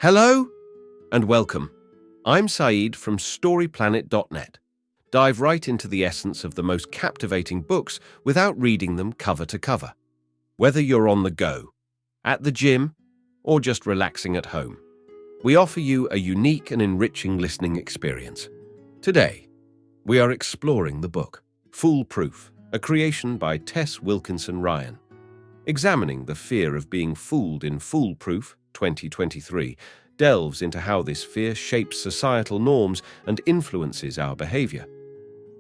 Hello and welcome. I'm Saeed from StoryPlanet.net. Dive right into the essence of the most captivating books without reading them cover to cover. Whether you're on the go, at the gym, or just relaxing at home, we offer you a unique and enriching listening experience. Today, we are exploring the book, Foolproof, a creation by Tess Wilkinson-Ryan. Examining the fear of being fooled in Foolproof 2023 delves into how this fear shapes societal norms and influences our behavior.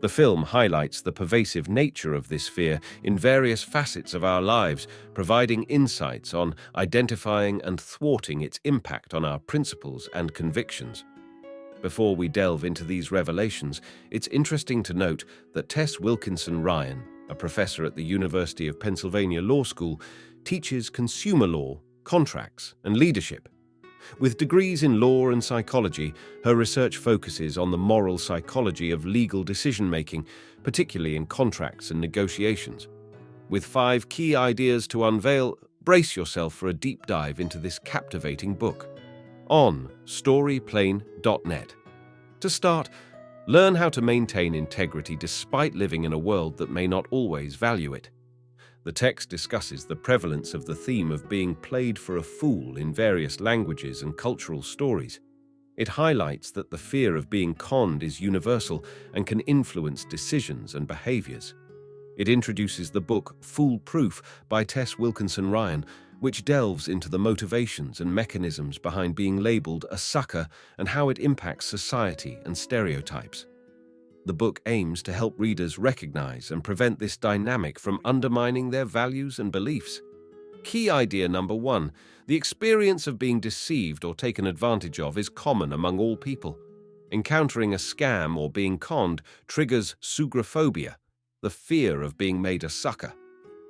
The film highlights the pervasive nature of this fear in various facets of our lives, providing insights on identifying and thwarting its impact on our principles and convictions. Before we delve into these revelations, it's interesting to note that Tess Wilkinson-Ryan, a professor at the University of Pennsylvania Law School, teaches consumer law, contracts, and leadership. With degrees in law and psychology, her research focuses on the moral psychology of legal decision-making, particularly in contracts and negotiations. With 5 key ideas to unveil, brace yourself for a deep dive into this captivating book. On StoryPlanet.net. To start, learn how to maintain integrity despite living in a world that may not always value it. The text discusses the prevalence of the theme of being played for a fool in various languages and cultural stories. It highlights that the fear of being conned is universal and can influence decisions and behaviors. It introduces the book Foolproof by Tess Wilkinson-Ryan, which delves into the motivations and mechanisms behind being labeled a sucker and how it impacts society and stereotypes. The book aims to help readers recognize and prevent this dynamic from undermining their values and beliefs. Key idea number 1: the experience of being deceived or taken advantage of is common among all people. Encountering a scam or being conned triggers sugrophobia, the fear of being made a sucker.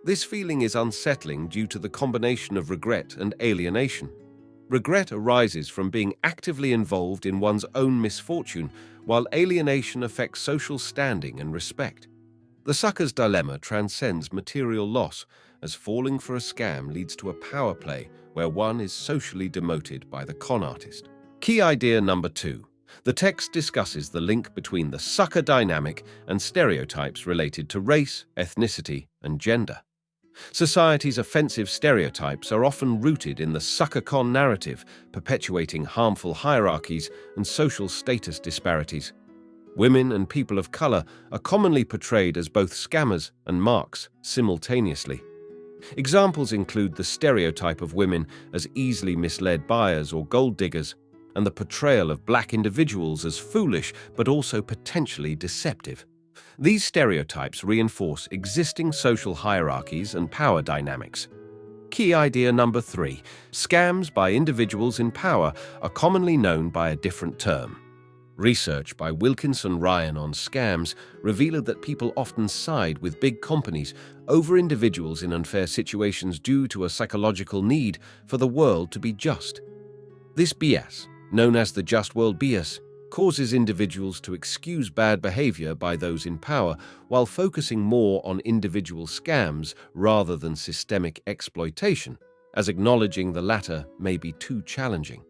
This feeling is unsettling due to the combination of regret and alienation. Regret arises from being actively involved in one's own misfortune, while alienation affects social standing and respect. The sucker's dilemma transcends material loss, as falling for a scam leads to a power play where one is socially demoted by the con artist. Key idea number 2. The text discusses the link between the sucker dynamic and stereotypes related to race, ethnicity, and gender. Society's offensive stereotypes are often rooted in the sucker-con narrative, perpetuating harmful hierarchies and social status disparities. Women and people of color are commonly portrayed as both scammers and marks simultaneously. Examples include the stereotype of women as easily misled buyers or gold diggers, and the portrayal of black individuals as foolish but also potentially deceptive. These stereotypes reinforce existing social hierarchies and power dynamics. Key idea number 3. Scams by individuals in power are commonly known by a different term. Research by Wilkinson-Ryan on scams revealed that people often side with big companies over individuals in unfair situations due to a psychological need for the world to be just. This BS, known as the just world bias, causes individuals to excuse bad behavior by those in power while focusing more on individual scams rather than systemic exploitation, as acknowledging the latter may be too challenging.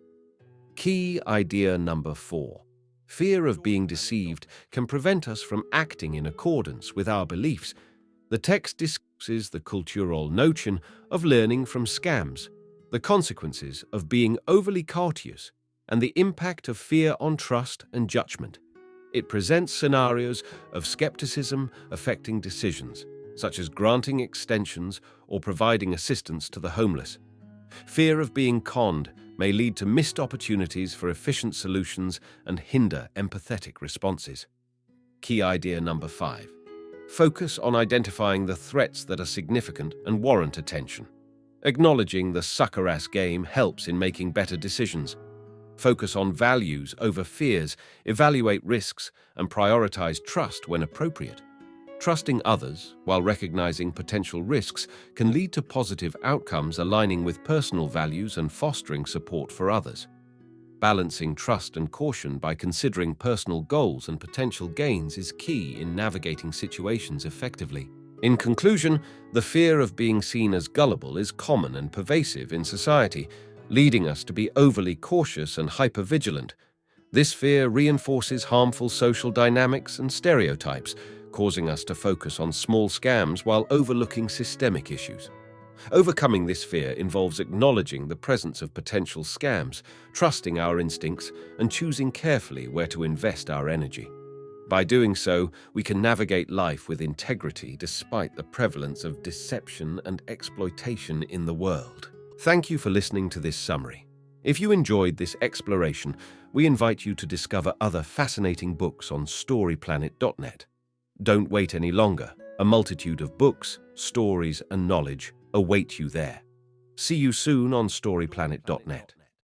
Key idea number 4. Fear of being deceived can prevent us from acting in accordance with our beliefs. The text discusses the cultural notion of learning from scams, the consequences of being overly courteous, and the impact of fear on trust and judgment. It presents scenarios of skepticism affecting decisions, such as granting extensions or providing assistance to the homeless. Fear of being conned may lead to missed opportunities for efficient solutions and hinder empathetic responses. Key idea number 5. Focus on identifying the threats that are significant and warrant attention. Acknowledging the sucker-ass game helps in making better decisions. Focus on values over fears, evaluate risks, and prioritize trust when appropriate. Trusting others, while recognizing potential risks, can lead to positive outcomes aligning with personal values and fostering support for others. Balancing trust and caution by considering personal goals and potential gains is key in navigating situations effectively. In conclusion, the fear of being seen as gullible is common and pervasive in society. leading us to be overly cautious and hypervigilant. This fear reinforces harmful social dynamics and stereotypes, causing us to focus on small scams while overlooking systemic issues. Overcoming this fear involves acknowledging the presence of potential scams, trusting our instincts, and choosing carefully where to invest our energy. By doing so, we can navigate life with integrity despite the prevalence of deception and exploitation in the world. Thank you for listening to this summary. If you enjoyed this exploration, we invite you to discover other fascinating books on storyplanet.net. Don't wait any longer. A multitude of books, stories, and knowledge await you there. See you soon on storyplanet.net.